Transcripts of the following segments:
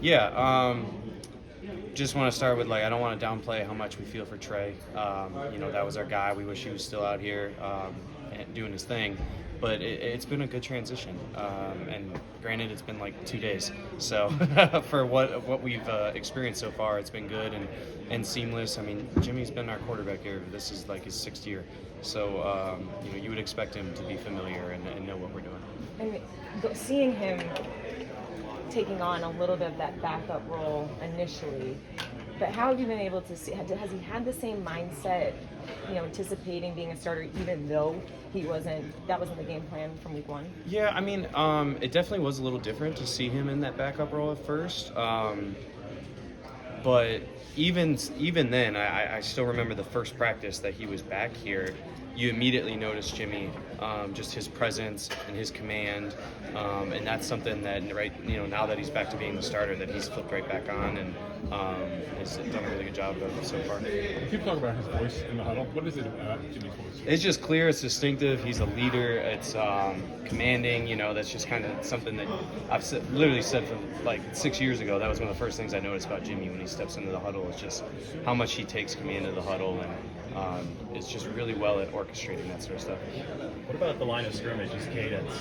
Yeah, just want to start with, I don't want to downplay how much we feel for Trey. That was our guy. We wish he was still out here and doing his thing. But it's been a good transition. And granted, it's been 2 days. So for what we've experienced so far, it's been good and seamless. I mean, Jimmy's been our quarterback here. This is his 6th year. So, you would expect him to be familiar and know what we're doing. And seeing him taking on a little bit of that backup role initially, but how have you been able to see, has he had the same mindset, anticipating being a starter even though that wasn't the game plan from week 1? Yeah, I mean, it definitely was a little different to see him in that backup role at first. But even then, I still remember the first practice that he was back here. You immediately notice Jimmy, just his presence and his command, and that's something that now that he's back to being the starter, that he's flipped right back on and has done a really good job of so far. Keep talking about his voice in the huddle. What is it about Jimmy's voice? It's just clear. It's distinctive. He's a leader. It's commanding. That's just kind of something that I've literally said from 6 years ago. That was one of the first things I noticed about Jimmy when he steps into the huddle. Is just how much he takes command of the huddle and. It's just really well at orchestrating that sort of stuff. What about the line of scrimmage, his cadence?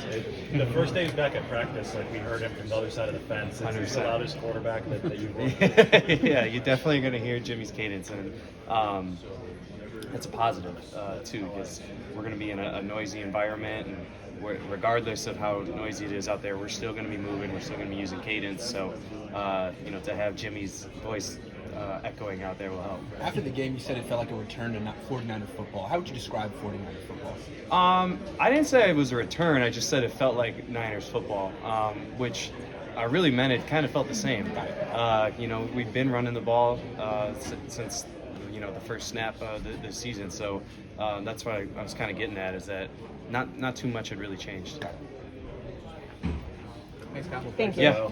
The first day he was back at practice, we heard him from the other side of the fence. It's the loudest quarterback that you've worked with. Yeah, you're definitely going to hear Jimmy's cadence, and it's a positive, too, because we're going to be in a noisy environment, and regardless of how noisy it is out there, we're still going to be moving, we're still going to be using cadence, so, to have Jimmy's voice echoing out there will help. After the game, you said it felt like a return to 49er football. How would you describe 49er football? I didn't say it was a return. I just said it felt like Niners football, which I really meant it kind of felt the same. We've been running the ball since the first snap this season. So that's what I was kind of getting at, is that not too much had really changed. Thanks, Kyle. Thank you. Yeah.